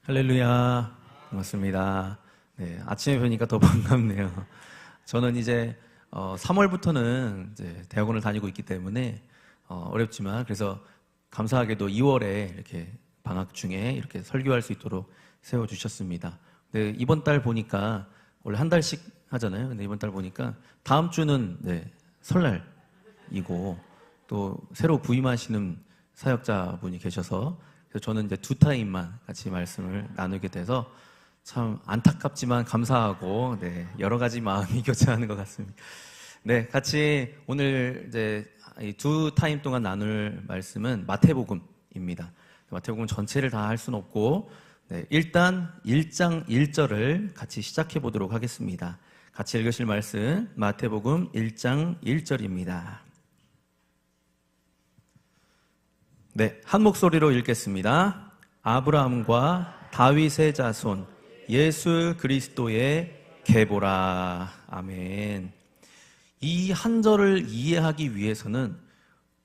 할렐루야. 반갑습니다. 네, 아침에 뵈니까 더 반갑네요. 저는 이제 3월부터는 이제 대학원을 다니고 있기 때문에 어렵지만, 그래서 감사하게도 2월에 이렇게 방학 중에 이렇게 설교할 수 있도록 세워주셨습니다. 근데 이번 달 보니까 원래 한 달씩 하잖아요. 근데 이번 달 보니까 다음 주는 설날이고, 또 새로 부임하시는 사역자분이 계셔서, 그래서 저는 이제 2타임만 같이 말씀을 나누게 돼서 참 안타깝지만 감사하고, 여러 가지 마음이 교차하는 것 같습니다. 같이 오늘 이제 2타임 동안 나눌 말씀은 마태복음입니다. 마태복음 전체를 다 할 수는 없고, 일단 1장 1절을 같이 시작해 보도록 하겠습니다. 같이 읽으실 말씀 마태복음 1장 1절입니다. 한 목소리로 읽겠습니다. 아브라함과 다윗의 자손 예수 그리스도의 계보라. 아멘. 이 한 절을 이해하기 위해서는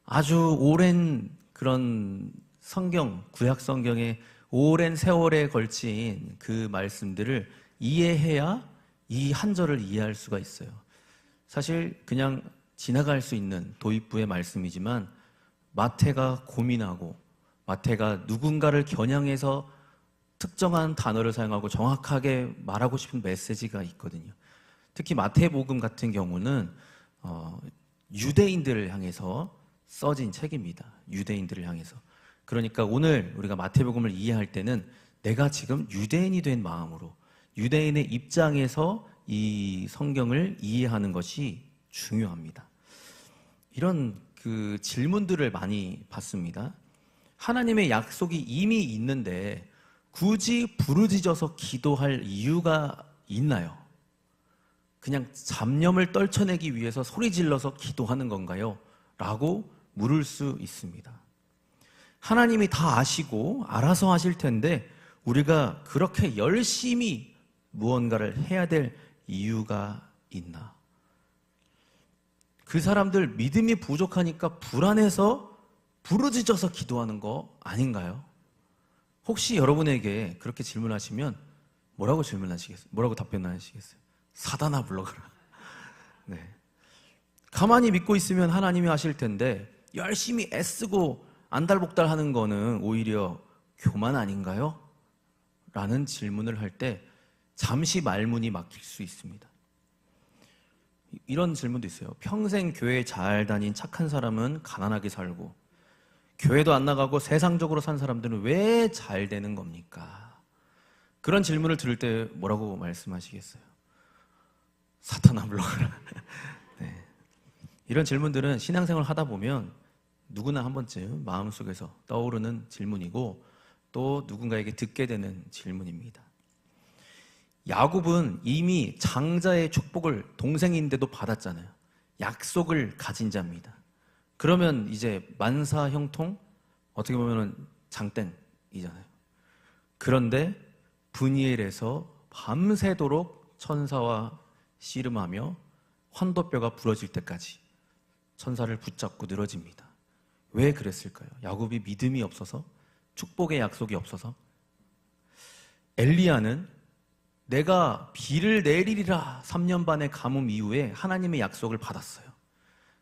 아주 오랜 그런 성경, 구약 성경의 오랜 세월에 걸친 그 말씀들을 이해해야 이 한 절을 이해할 수가 있어요. 사실 그냥 지나갈 수 있는 도입부의 말씀이지만 마태가 고민하고, 마태가 누군가를 겨냥해서 특정한 단어를 사용하고 정확하게 말하고 싶은 메시지가 있거든요. 특히 마태복음 같은 경우는 유대인들을 향해서 써진 책입니다. 유대인들을 향해서. 그러니까 오늘 우리가 마태복음을 이해할 때는 내가 지금 유대인이 된 마음으로, 유대인의 입장에서 이 성경을 이해하는 것이 중요합니다. 이런 질문들을 많이 받습니다. 하나님의 약속이 이미 있는데 굳이 부르짖어서 기도할 이유가 있나요? 그냥 잡념을 떨쳐내기 위해서 소리 질러서 기도하는 건가요? 라고 물을 수 있습니다. 하나님이 다 아시고 알아서 하실 텐데 우리가 그렇게 열심히 무언가를 해야 될 이유가 있나? 그 사람들 믿음이 부족하니까 불안해서 부르짖어서 기도하는 거 아닌가요? 혹시 여러분에게 그렇게 질문하시면 뭐라고 답변하시겠어요? 사단아 불러가라. 가만히 믿고 있으면 하나님이 하실 텐데 열심히 애쓰고 안달복달 하는 거는 오히려 교만 아닌가요? 라는 질문을 할 때 잠시 말문이 막힐 수 있습니다. 이런 질문도 있어요. 평생 교회 잘 다닌 착한 사람은 가난하게 살고 교회도 안 나가고 세상적으로 산 사람들은 왜 잘 되는 겁니까? 그런 질문을 들을 때 뭐라고 말씀하시겠어요? 사탄아 물러가라. 이런 질문들은 신앙생활 하다 보면 누구나 한 번쯤 마음속에서 떠오르는 질문이고 또 누군가에게 듣게 되는 질문입니다. 야곱은 이미 장자의 축복을 동생인데도 받았잖아요. 약속을 가진 자입니다. 그러면 이제 만사형통, 어떻게 보면 장땡이잖아요. 그런데 브니엘에서 밤새도록 천사와 씨름하며 환도뼈가 부러질 때까지 천사를 붙잡고 늘어집니다. 왜 그랬을까요? 야곱이 믿음이 없어서? 축복의 약속이 없어서? 엘리야는 내가 비를 내리리라 3년 반의 가뭄 이후에 하나님의 약속을 받았어요.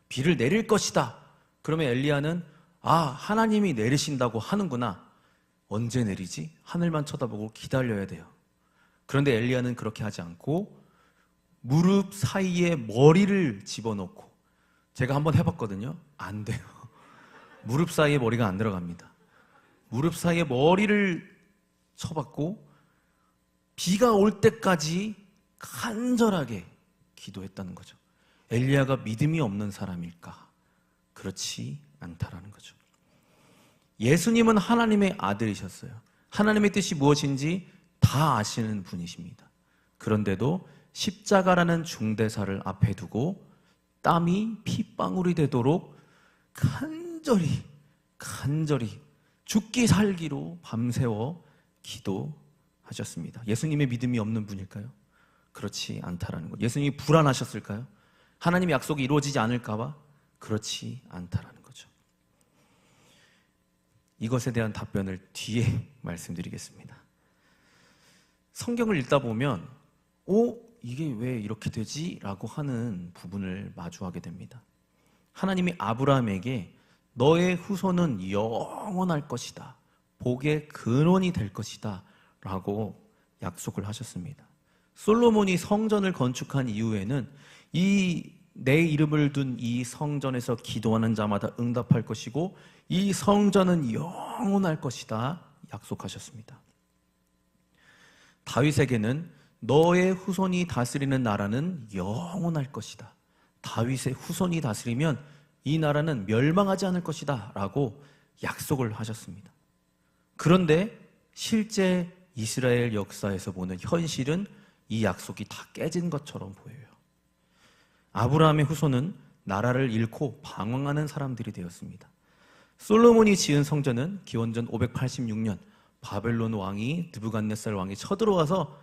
비를 내릴 것이다. 그러면 엘리야는 하나님이 내리신다고 하는구나. 언제 내리지? 하늘만 쳐다보고 기다려야 돼요. 그런데 엘리야는 그렇게 하지 않고 무릎 사이에 머리를 집어넣고, 제가 한번 해봤거든요. 안 돼요. 무릎 사이에 머리가 안 들어갑니다. 무릎 사이에 머리를 쳐박고 비가 올 때까지 간절하게 기도했다는 거죠. 엘리야가 믿음이 없는 사람일까? 그렇지 않다라는 거죠. 예수님은 하나님의 아들이셨어요. 하나님의 뜻이 무엇인지 다 아시는 분이십니다. 그런데도 십자가라는 중대사를 앞에 두고 땀이 핏방울이 되도록 간절히 죽기 살기로 밤새워 기도하셨습니다. 예수님의 믿음이 없는 분일까요? 그렇지 않다라는 것. 예수님이 불안하셨을까요? 하나님의 약속이 이루어지지 않을까 봐? 그렇지 않다라는 거죠. 이것에 대한 답변을 뒤에 말씀드리겠습니다. 성경을 읽다 보면 이게 왜 이렇게 되지? 라고 하는 부분을 마주하게 됩니다. 하나님이 아브라함에게 너의 후손은 영원할 것이다, 복의 근원이 될 것이다 라고 약속을 하셨습니다. 솔로몬이 성전을 건축한 이후에는 내 이름을 둔 이 성전에서 기도하는 자마다 응답할 것이고 이 성전은 영원할 것이다 약속하셨습니다. 다윗에게는 너의 후손이 다스리는 나라는 영원할 것이다, 다윗의 후손이 다스리면 이 나라는 멸망하지 않을 것이다 라고 약속을 하셨습니다. 그런데 실제 이스라엘 역사에서 보는 현실은 이 약속이 다 깨진 것처럼 보여요. 아브라함의 후손은 나라를 잃고 방황하는 사람들이 되었습니다. 솔로몬이 지은 성전은 기원전 586년 바벨론 왕이 느부갓네살 왕이 쳐들어와서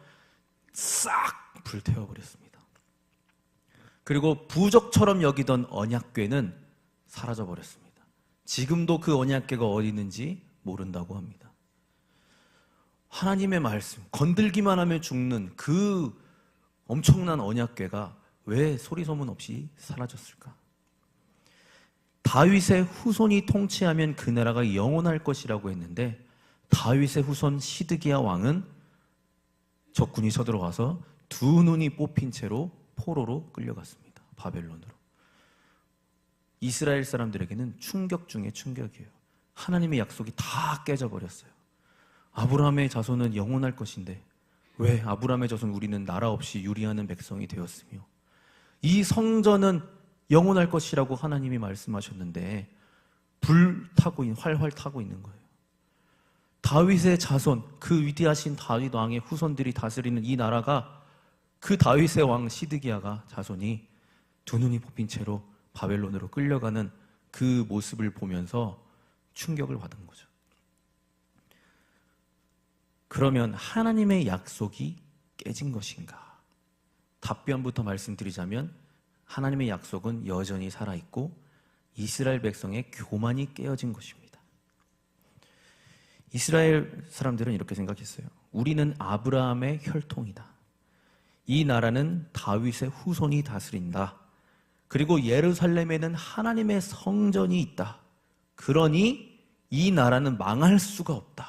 싹 불태워버렸습니다. 그리고 부적처럼 여기던 언약궤는 사라져버렸습니다. 지금도 그 언약궤가 어디 있는지 모른다고 합니다. 하나님의 말씀, 건들기만 하면 죽는 그 엄청난 언약궤가 왜 소리소문 없이 사라졌을까? 다윗의 후손이 통치하면 그 나라가 영원할 것이라고 했는데 다윗의 후손 시드기야 왕은 적군이 쳐들어와서 두 눈이 뽑힌 채로 포로로 끌려갔습니다. 바벨론으로. 이스라엘 사람들에게는 충격 중에 충격이에요. 하나님의 약속이 다 깨져버렸어요. 아브라함의 자손은 영원할 것인데 왜 아브라함의 자손 우리는 나라 없이 유리하는 백성이 되었으며 이 성전은 영원할 것이라고 하나님이 말씀하셨는데 활활 타고 있는 거예요. 다윗의 자손, 그 위대하신 다윗 왕의 후손들이 다스리는 이 나라가 그 다윗의 왕 시드기야가 자손이 두 눈이 뽑힌 채로 바벨론으로 끌려가는 그 모습을 보면서 충격을 받은 거죠. 그러면 하나님의 약속이 깨진 것인가? 답변부터 말씀드리자면 하나님의 약속은 여전히 살아있고 이스라엘 백성의 교만이 깨어진 것입니다. 이스라엘 사람들은 이렇게 생각했어요. 우리는 아브라함의 혈통이다. 이 나라는 다윗의 후손이 다스린다. 그리고 예루살렘에는 하나님의 성전이 있다. 그러니 이 나라는 망할 수가 없다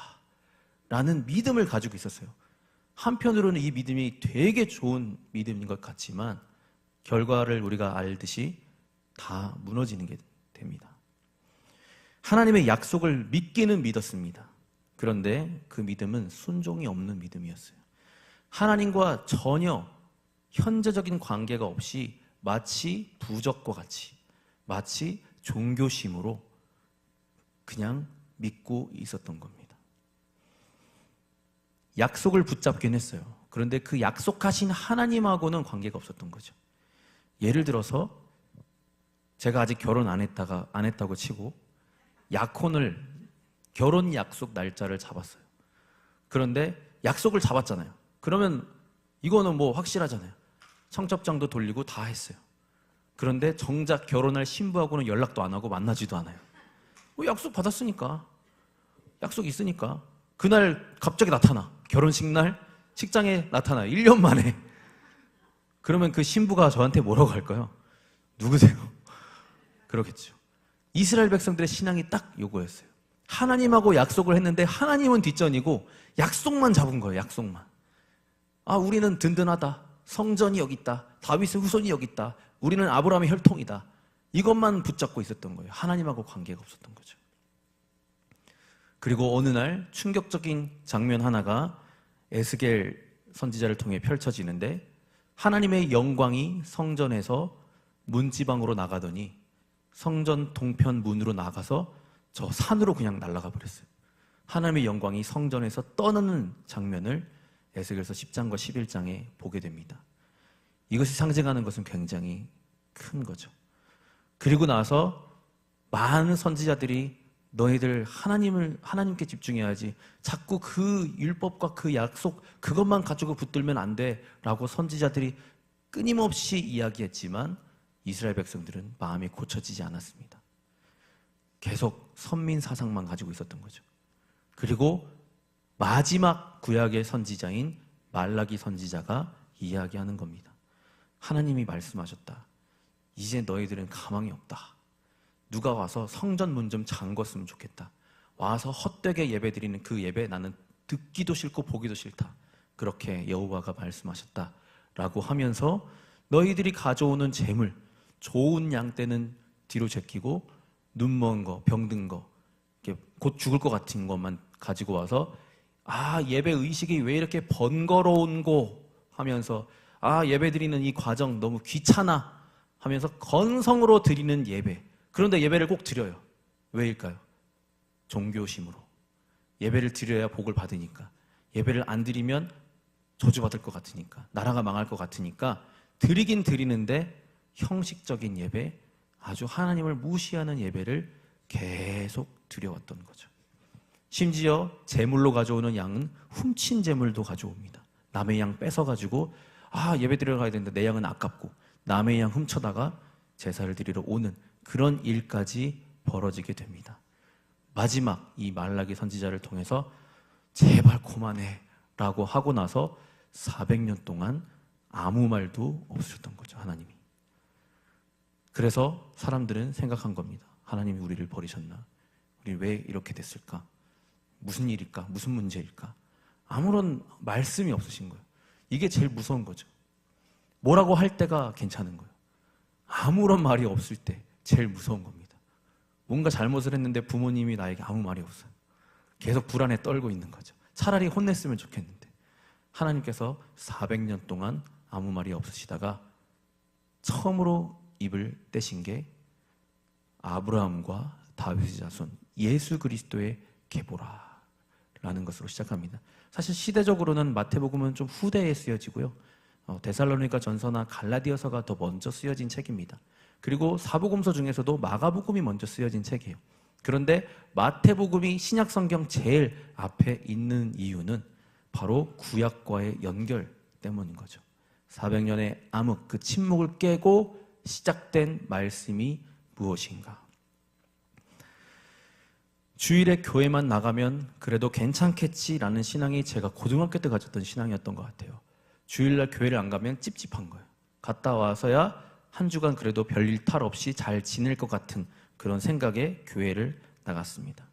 라는 믿음을 가지고 있었어요. 한편으로는 이 믿음이 되게 좋은 믿음인 것 같지만 결과를 우리가 알듯이 다 무너지는 게 됩니다. 하나님의 약속을 믿기는 믿었습니다. 그런데 그 믿음은 순종이 없는 믿음이었어요. 하나님과 전혀 현재적인 관계가 없이 마치 부적과 같이, 마치 종교심으로 그냥 믿고 있었던 겁니다. 약속을 붙잡긴 했어요. 그런데 그 약속하신 하나님하고는 관계가 없었던 거죠. 예를 들어서 제가 아직 결혼 안 했다고 치고 약혼을 결혼 약속 날짜를 잡았어요. 그런데 약속을 잡았잖아요. 그러면 이거는 뭐 확실하잖아요. 청첩장도 돌리고 다 했어요. 그런데 정작 결혼할 신부하고는 연락도 안 하고 만나지도 않아요. 약속 받았으니까, 약속 있으니까 그날 갑자기 나타나. 결혼식 날 식장에 나타나. 1년 만에. 그러면 그 신부가 저한테 뭐라고 할까요? 누구세요? 그러겠죠. 이스라엘 백성들의 신앙이 딱 요거였어요. 하나님하고 약속을 했는데 하나님은 뒷전이고 약속만 잡은 거예요. 약속만. 우리는 든든하다. 성전이 여기 있다. 다윗의 후손이 여기 있다. 우리는 아브라함의 혈통이다. 이것만 붙잡고 있었던 거예요. 하나님하고 관계가 없었던 거죠. 그리고 어느 날 충격적인 장면 하나가 에스겔 선지자를 통해 펼쳐지는데 하나님의 영광이 성전에서 문지방으로 나가더니 성전 동편 문으로 나가서 저 산으로 그냥 날아가 버렸어요. 하나님의 영광이 성전에서 떠나는 장면을 에스겔서 10장과 11장에 보게 됩니다. 이것이 상징하는 것은 굉장히 큰 거죠. 그리고 나서 많은 선지자들이 너희들 하나님께 집중해야지 자꾸 그 율법과 그 약속 그것만 가지고 붙들면 안 돼 라고 선지자들이 끊임없이 이야기했지만 이스라엘 백성들은 마음이 고쳐지지 않았습니다. 계속 선민 사상만 가지고 있었던 거죠. 그리고 마지막 구약의 선지자인 말라기 선지자가 이야기하는 겁니다. 하나님이 말씀하셨다. 이제 너희들은 가망이 없다. 누가 와서 성전 문 좀 잠궜으면 좋겠다. 와서 헛되게 예배드리는 그 예배 나는 듣기도 싫고 보기도 싫다. 그렇게 여호와가 말씀하셨다라고 하면서 너희들이 가져오는 재물, 좋은 양 떼는 뒤로 제끼고 눈먼 거, 병든 거, 곧 죽을 것 같은 것만 가지고 와서 예배 의식이 왜 이렇게 번거로운고 하면서 예배드리는 이 과정 너무 귀찮아 하면서 건성으로 드리는 예배. 그런데 예배를 꼭 드려요. 왜일까요? 종교심으로. 예배를 드려야 복을 받으니까. 예배를 안 드리면 저주받을 것 같으니까. 나라가 망할 것 같으니까 드리긴 드리는데 형식적인 예배, 아주 하나님을 무시하는 예배를 계속 드려왔던 거죠. 심지어 제물로 가져오는 양은 훔친 제물도 가져옵니다. 남의 양 뺏어가지고 예배 드리러 가야 되는데 내 양은 아깝고 남의 양 훔쳐다가 제사를 드리러 오는 그런 일까지 벌어지게 됩니다. 마지막 이 말라기 선지자를 통해서 제발 그만해 라고 하고 나서 400년 동안 아무 말도 없으셨던 거죠, 하나님이. 그래서 사람들은 생각한 겁니다. 하나님이 우리를 버리셨나? 우리 왜 이렇게 됐을까? 무슨 일일까? 무슨 문제일까? 아무런 말씀이 없으신 거예요. 이게 제일 무서운 거죠. 뭐라고 할 때가 괜찮은 거예요. 아무런 말이 없을 때 제일 무서운 겁니다. 뭔가 잘못을 했는데 부모님이 나에게 아무 말이 없어요. 계속 불안에 떨고 있는 거죠. 차라리 혼냈으면 좋겠는데 하나님께서 400년 동안 아무 말이 없으시다가 처음으로 입을 떼신 게 아브라함과 다윗의 자손 예수 그리스도의 계보라라는 것으로 시작합니다. 사실 시대적으로는 마태복음은 좀 후대에 쓰여지고요. 데살로니가 전서나 갈라디아서가 더 먼저 쓰여진 책입니다. 그리고 사복음서 중에서도 마가복음이 먼저 쓰여진 책이에요. 그런데 마태복음이 신약성경 제일 앞에 있는 이유는 바로 구약과의 연결 때문인 거죠. 400년의 암흑, 그 침묵을 깨고 시작된 말씀이 무엇인가? 주일에 교회만 나가면 그래도 괜찮겠지라는 신앙이 제가 고등학교 때 가졌던 신앙이었던 것 같아요. 주일날 교회를 안 가면 찝찝한 거예요. 갔다 와서야 한 주간 그래도 별일 탈 없이 잘 지낼 것 같은 그런 생각에 교회를 나갔습니다.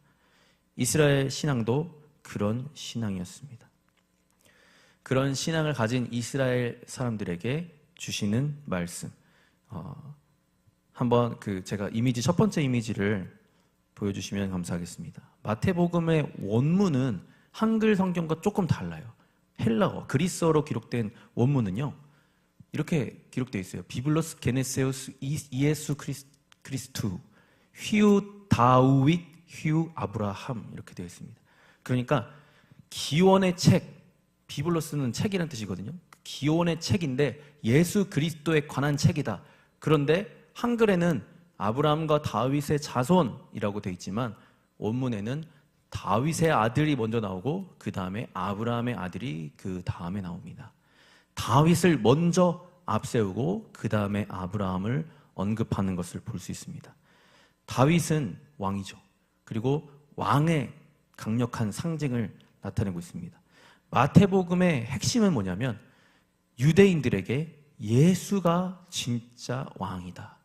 이스라엘 신앙도 그런 신앙이었습니다. 그런 신앙을 가진 이스라엘 사람들에게 주시는 말씀. 한번 제가 첫 번째 이미지를 보여주시면 감사하겠습니다. 마태복음의 원문은 한글 성경과 조금 달라요. 헬라어, 그리스어로 기록된 원문은요, 이렇게 기록되어 있어요. 비블로스 게네세우스 이에수 크리스투 휘우 다윗 휘우 아브라함 이렇게 되어 있습니다. 그러니까 기원의 책, 비블로스는 책이라는 뜻이거든요. 기원의 책인데 예수 그리스도에 관한 책이다. 그런데 한글에는 아브라함과 다윗의 자손이라고 되어 있지만 원문에는 다윗의 아들이 먼저 나오고 그 다음에 아브라함의 아들이 그 다음에 나옵니다. 다윗을 먼저 앞세우고 그 다음에 아브라함을 언급하는 것을 볼 수 있습니다. 다윗은 왕이죠. 그리고 왕의 강력한 상징을 나타내고 있습니다. 마태복음의 핵심은 뭐냐면 유대인들에게 예수가 진짜 왕이다.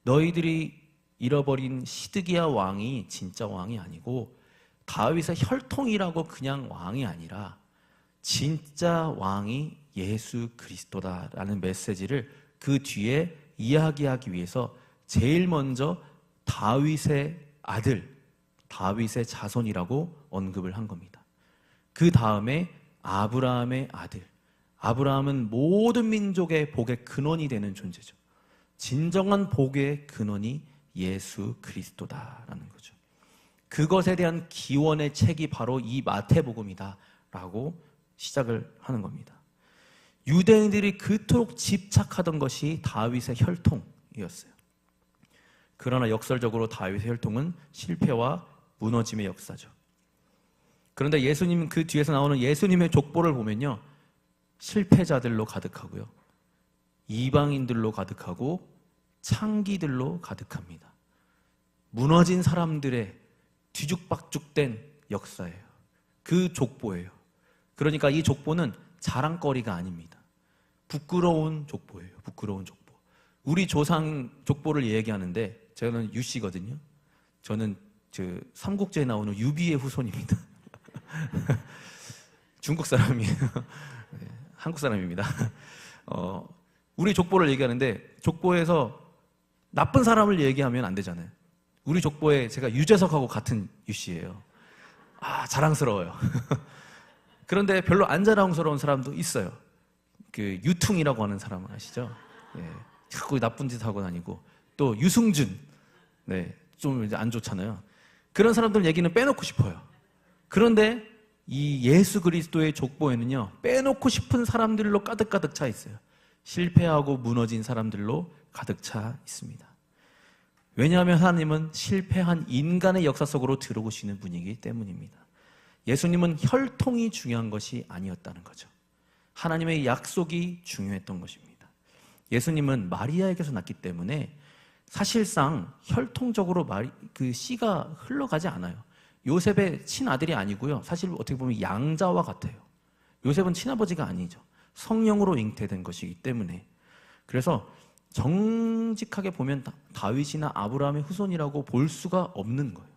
너희들이 잃어버린 시드기야 왕이 진짜 왕이 아니고 다윗의 혈통이라고 그냥 왕이 아니라 진짜 왕이 예수 그리스도다라는 메시지를 그 뒤에 이야기하기 위해서 제일 먼저 다윗의 아들, 다윗의 자손이라고 언급을 한 겁니다. 그 다음에 아브라함의 아들, 아브라함은 모든 민족의 복의 근원이 되는 존재죠. 진정한 복의 근원이 예수 그리스도다라는 거죠. 그것에 대한 기원의 책이 바로 이 마태복음이다라고 시작을 하는 겁니다. 유대인들이 그토록 집착하던 것이 다윗의 혈통이었어요. 그러나 역설적으로 다윗의 혈통은 실패와 무너짐의 역사죠. 그런데 예수님 그 뒤에서 나오는 예수님의 족보를 보면요, 실패자들로 가득하고요, 이방인들로 가득하고 창기들로 가득합니다. 무너진 사람들의 뒤죽박죽된 역사예요. 그 족보예요. 그러니까 이 족보는 자랑거리가 아닙니다. 부끄러운 족보예요. 부끄러운 족보. 우리 조상 족보를 얘기하는데 저는 유씨거든요. 저는 삼국지에 나오는 유비의 후손입니다. 중국 사람이에요. 네, 한국 사람입니다. 우리 족보를 얘기하는데 족보에서 나쁜 사람을 얘기하면 안 되잖아요. 우리 족보에 제가 유재석하고 같은 유씨예요. 자랑스러워요. 그런데 별로 안 자랑스러운 사람도 있어요. 그 유퉁이라고 하는 사람 아시죠? 네, 자꾸 나쁜 짓 하고 다니고, 또 유승준, 네, 좀 이제 안 좋잖아요. 그런 사람들 얘기는 빼놓고 싶어요. 그런데 이 예수 그리스도의 족보에는요, 빼놓고 싶은 사람들로 가득가득 차 있어요. 실패하고 무너진 사람들로 가득 차 있습니다. 왜냐하면 하나님은 실패한 인간의 역사 속으로 들어오시는 분이기 때문입니다. 예수님은 혈통이 중요한 것이 아니었다는 거죠. 하나님의 약속이 중요했던 것입니다. 예수님은 마리아에게서 났기 때문에 사실상 혈통적으로 그 씨가 흘러가지 않아요. 요셉의 친아들이 아니고요. 사실 어떻게 보면 양자와 같아요. 요셉은 친아버지가 아니죠. 성령으로 잉태된 것이기 때문에. 그래서 정직하게 보면 다윗이나 아브라함의 후손이라고 볼 수가 없는 거예요.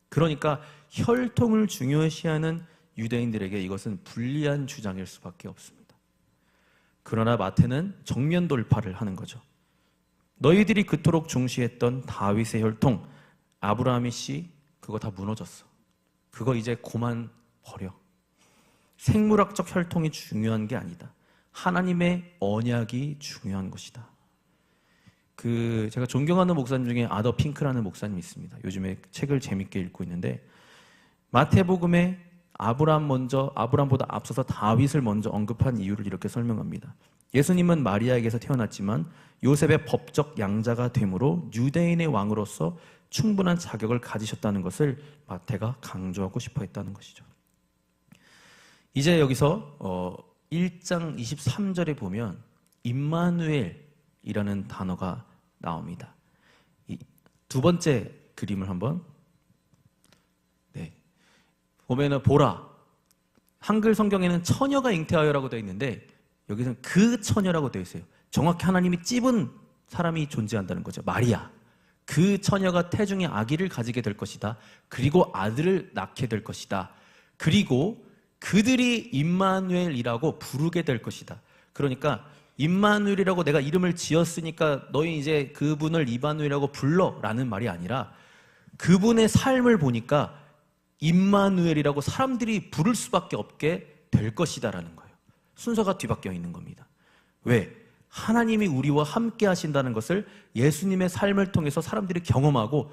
그러니까 혈통을 중요시하는 유대인들에게 이것은 불리한 주장일 수밖에 없습니다. 그러나 마태는 정면 돌파를 하는 거죠. 너희들이 그토록 중시했던 다윗의 혈통, 아브라함의 씨, 그거 다 무너졌어. 그거 이제 그만 버려. 생물학적 혈통이 중요한 게 아니다. 하나님의 언약이 중요한 것이다. 제가 존경하는 목사님 중에 아더 핑크라는 목사님이 있습니다. 요즘에 책을 재밌게 읽고 있는데, 마태복음에 아브라함보다 앞서서 다윗을 먼저 언급한 이유를 이렇게 설명합니다. 예수님은 마리아에게서 태어났지만 요셉의 법적 양자가 되므로 유대인의 왕으로서 충분한 자격을 가지셨다는 것을 마태가 강조하고 싶어 했다는 것이죠. 이제 여기서 1장 23절에 보면 임마누엘이라는 단어가 나옵니다. 두 번째 그림을 한번, 네, 보면은 보라, 한글 성경에는 처녀가 잉태하여라고 되어 있는데 여기서는 그 처녀라고 되어 있어요. 정확히 하나님이 찝은 사람이 존재한다는 거죠. 마리아. 그 처녀가 태중에 아기를 가지게 될 것이다. 그리고 아들을 낳게 될 것이다. 그리고 그들이 임마누엘이라고 부르게 될 것이다. 그러니까 임마누엘이라고 내가 이름을 지었으니까 너희 이제 그분을 이바누엘이라고 불러라는 말이 아니라 그분의 삶을 보니까 임마누엘이라고 사람들이 부를 수밖에 없게 될 것이다라는 거예요. 순서가 뒤바뀌어 있는 겁니다. 왜? 하나님이 우리와 함께 하신다는 것을 예수님의 삶을 통해서 사람들이 경험하고,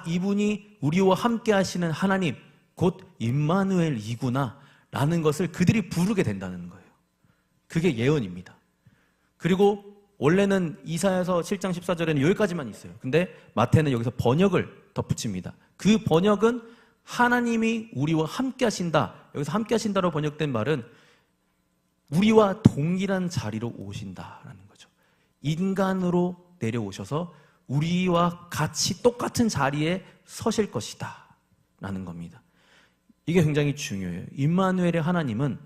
이분이 우리와 함께 하시는 하나님, 곧 임마누엘이구나 라는 것을 그들이 부르게 된다는 거예요. 그게 예언입니다. 그리고 원래는 이사야서 7장 14절에는 여기까지만 있어요. 근데 마태는 여기서 번역을 덧붙입니다. 그 번역은 하나님이 우리와 함께 하신다. 여기서 함께 하신다로 번역된 말은 우리와 동일한 자리로 오신다라는 거죠. 인간으로 내려오셔서 우리와 같이 똑같은 자리에 서실 것이다 라는 겁니다. 이게 굉장히 중요해요. 임마누엘의 하나님은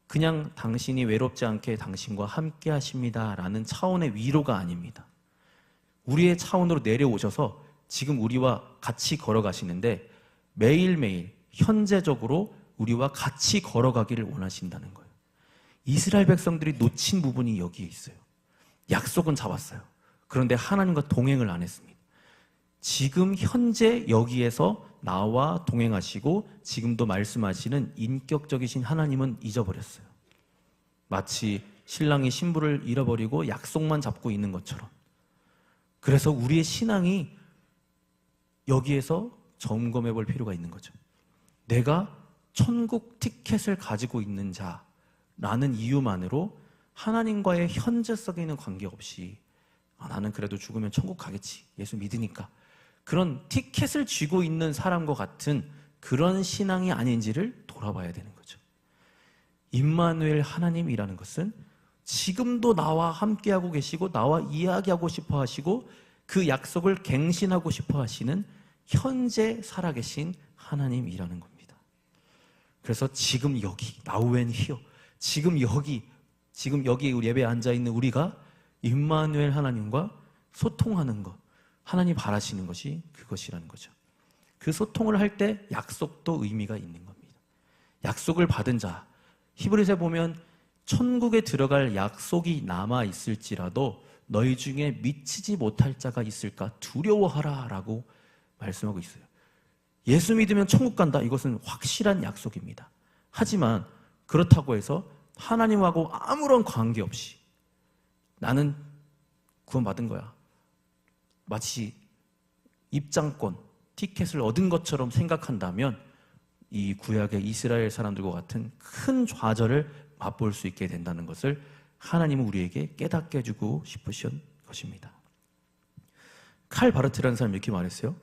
그냥 당신이 외롭지 않게 당신과 함께 하십니다 라는 차원의 위로가 아닙니다. 우리의 차원으로 내려오셔서 지금 우리와 같이 걸어가시는데 매일매일 현재적으로 우리와 같이 걸어가기를 원하신다는 거예요. 이스라엘 백성들이 놓친 부분이 여기에 있어요. 약속은 잡았어요. 그런데 하나님과 동행을 안 했습니다. 지금 현재 여기에서 나와 동행하시고 지금도 말씀하시는 인격적이신 하나님은 잊어버렸어요. 마치 신랑이 신부를 잃어버리고 약속만 잡고 있는 것처럼. 그래서 우리의 신앙이 여기에서 점검해 볼 필요가 있는 거죠. 내가 천국 티켓을 가지고 있는 자라는 이유만으로 하나님과의 현재성에 있는 관계없이 나는 그래도 죽으면 천국 가겠지, 예수 믿으니까, 그런 티켓을 쥐고 있는 사람과 같은 그런 신앙이 아닌지를 돌아봐야 되는 거죠. 임마누엘 하나님이라는 것은 지금도 나와 함께하고 계시고 나와 이야기하고 싶어 하시고 그 약속을 갱신하고 싶어 하시는 현재 살아계신 하나님이라는 겁니다. 그래서 지금 여기, now and here, 지금 여기 우리 예배에 앉아있는 우리가 임마누엘 하나님과 소통하는 것, 하나님 바라시는 것이 그것이라는 거죠. 그 소통을 할 때 약속도 의미가 있는 겁니다. 약속을 받은 자, 히브리서에 보면 천국에 들어갈 약속이 남아있을지라도 너희 중에 미치지 못할 자가 있을까 두려워하라 라고 말씀하고 있어요. 예수 믿으면 천국 간다, 이것은 확실한 약속입니다. 하지만 그렇다고 해서 하나님하고 아무런 관계없이 나는 구원받은 거야, 마치 입장권, 티켓을 얻은 것처럼 생각한다면 이 구약의 이스라엘 사람들과 같은 큰 좌절을 맛볼 수 있게 된다는 것을 하나님은 우리에게 깨닫게 해주고 싶으신 것입니다. 칼 바르트라는 사람이 이렇게 말했어요.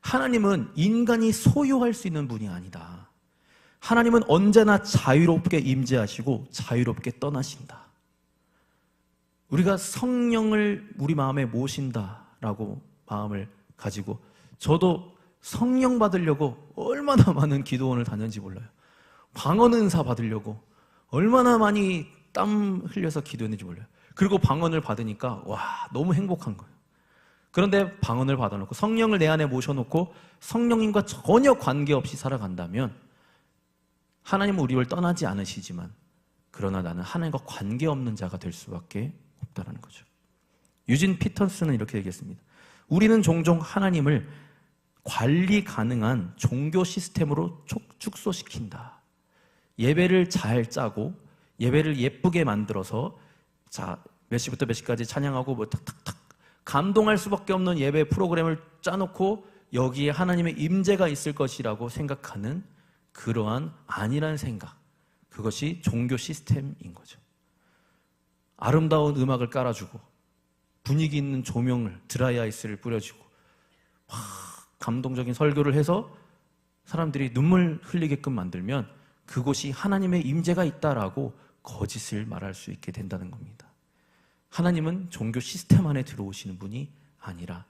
하나님은 인간이 소유할 수 있는 분이 아니다. 하나님은 언제나 자유롭게 임재하시고 자유롭게 떠나신다. 우리가 성령을 우리 마음에 모신다라고 마음을 가지고, 저도 성령 받으려고 얼마나 많은 기도원을 다녔는지 몰라요. 방언 은사 받으려고 얼마나 많이 땀 흘려서 기도했는지 몰라요. 그리고 방언을 받으니까 와, 너무 행복한 거예요. 그런데 방언을 받아놓고 성령을 내 안에 모셔놓고 성령님과 전혀 관계없이 살아간다면 하나님은 우리를 떠나지 않으시지만, 그러나 나는 하나님과 관계없는 자가 될 수밖에 없다는 거죠. 유진 피터슨은 이렇게 얘기했습니다. 우리는 종종 하나님을 관리 가능한 종교 시스템으로 축소시킨다. 예배를 잘 짜고 예배를 예쁘게 만들어서 자, 몇 시부터 몇 시까지 찬양하고 뭐 탁탁탁 감동할 수밖에 없는 예배 프로그램을 짜놓고 여기에 하나님의 임재가 있을 것이라고 생각하는 그러한 아니란 생각, 그것이 종교 시스템인 거죠. 아름다운 음악을 깔아주고 분위기 있는 조명을, 드라이 아이스를 뿌려주고 감동적인 설교를 해서 사람들이 눈물 흘리게끔 만들면 그곳이 하나님의 임재가 있다라고 거짓을 말할 수 있게 된다는 겁니다. 하나님은 종교 시스템 안에 들어오시는 분이 아니라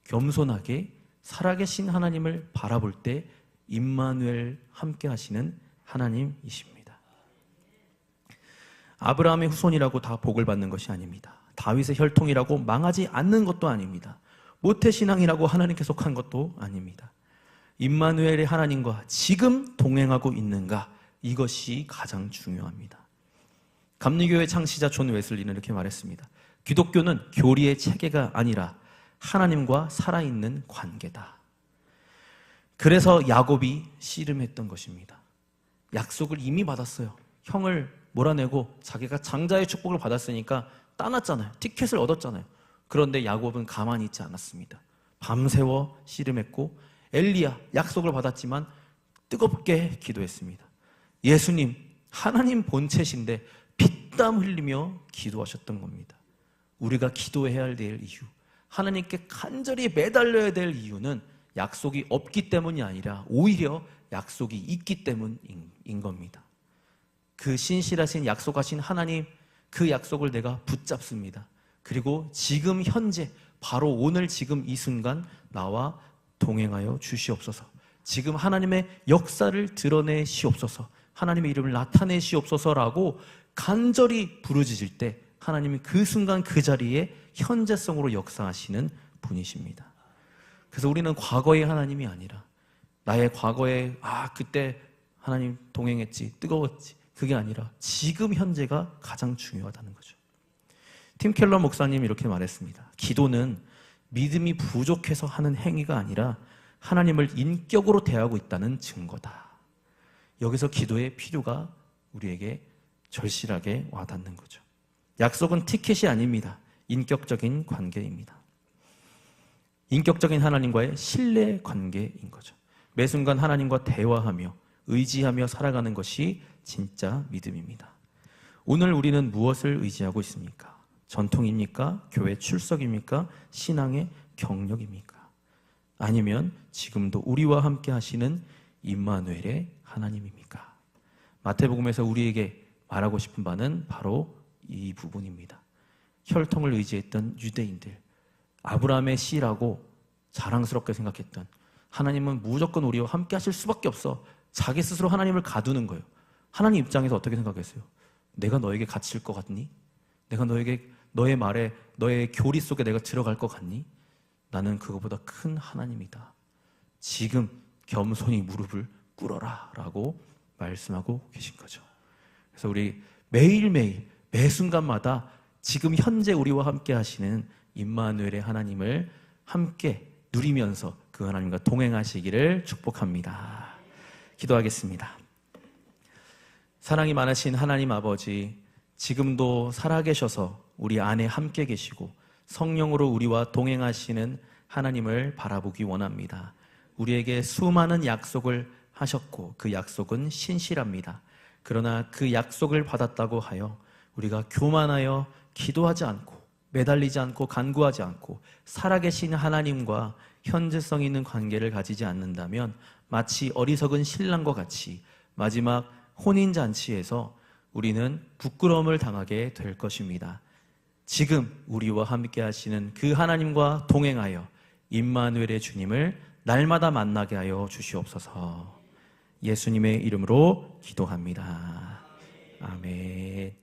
겸손하게 살아계신 하나님을 바라볼 때 임마누엘 함께 하시는 하나님이십니다. 아브라함의 후손이라고 다 복을 받는 것이 아닙니다. 다윗의 혈통이라고 망하지 않는 것도 아닙니다. 모태신앙이라고 하나님께 속한 것도 아닙니다. 임마누엘의 하나님과 지금 동행하고 있는가, 이것이 가장 중요합니다. 감리교회 창시자 존 웨슬리는 이렇게 말했습니다. 기독교는 교리의 체계가 아니라 하나님과 살아있는 관계다. 그래서 야곱이 씨름했던 것입니다. 약속을 이미 받았어요. 형을 몰아내고 자기가 장자의 축복을 받았으니까 따놨잖아요. 티켓을 얻었잖아요. 그런데 야곱은 가만히 있지 않았습니다. 밤새워 씨름했고 엘리야, 약속을 받았지만 뜨겁게 기도했습니다. 예수님, 하나님 본체신데 피땀 흘리며 기도하셨던 겁니다. 우리가 기도해야 될 이유, 하나님께 간절히 매달려야 될 이유는 약속이 없기 때문이 아니라 오히려 약속이 있기 때문인 겁니다. 그 신실하신 약속하신 하나님, 그 약속을 내가 붙잡습니다. 그리고 지금 현재 바로 오늘 지금 이 순간 나와 동행하여 주시옵소서. 지금 하나님의 역사를 드러내시옵소서. 하나님의 이름을 나타내시옵소서라고 간절히 부르짖을 때 하나님이 그 순간 그 자리에 현재성으로 역사하시는 분이십니다. 그래서 우리는 과거의 하나님이 아니라 나의 과거에 그때 하나님 동행했지, 뜨거웠지, 그게 아니라 지금 현재가 가장 중요하다는 거죠. 팀 켈러 목사님이 이렇게 말했습니다. 기도는 믿음이 부족해서 하는 행위가 아니라 하나님을 인격으로 대하고 있다는 증거다. 여기서 기도의 필요가 우리에게 절실하게 와닿는 거죠. 약속은 티켓이 아닙니다. 인격적인 관계입니다. 인격적인 하나님과의 신뢰 관계인 거죠. 매 순간 하나님과 대화하며 의지하며 살아가는 것이 진짜 믿음입니다. 오늘 우리는 무엇을 의지하고 있습니까? 전통입니까? 교회 출석입니까? 신앙의 경력입니까? 아니면 지금도 우리와 함께 하시는 임마누엘의 하나님입니까? 마태복음에서 우리에게 말하고 싶은 바는 바로 이 부분입니다. 혈통을 의지했던 유대인들, 아브라함의 씨라고 자랑스럽게 생각했던 하나님은 무조건 우리와 함께 하실 수밖에 없어. 자기 스스로 하나님을 가두는 거예요. 하나님 입장에서 어떻게 생각했어요? 내가 너에게 갇힐 것 같니? 내가 너의 말에, 너의 교리 속에 내가 들어갈 것 같니? 나는 그거보다 큰 하나님이다. 지금 겸손히 무릎을 꿇어라 라고 말씀하고 계신 거죠. 그래서 우리 매일매일 매 순간마다 지금 현재 우리와 함께 하시는 임마누엘의 하나님을 함께 누리면서 그 하나님과 동행하시기를 축복합니다. 기도하겠습니다. 사랑이 많으신 하나님 아버지, 지금도 살아계셔서 우리 안에 함께 계시고 성령으로 우리와 동행하시는 하나님을 바라보기 원합니다. 우리에게 수많은 약속을 하셨고 그 약속은 신실합니다. 그러나 그 약속을 받았다고 하여 우리가 교만하여 기도하지 않고 매달리지 않고 간구하지 않고 살아계신 하나님과 현재성 있는 관계를 가지지 않는다면 마치 어리석은 신랑과 같이 마지막 혼인잔치에서 우리는 부끄러움을 당하게 될 것입니다. 지금 우리와 함께 하시는 그 하나님과 동행하여 임마누엘의 주님을 날마다 만나게 하여 주시옵소서. 예수님의 이름으로 기도합니다. 아멘.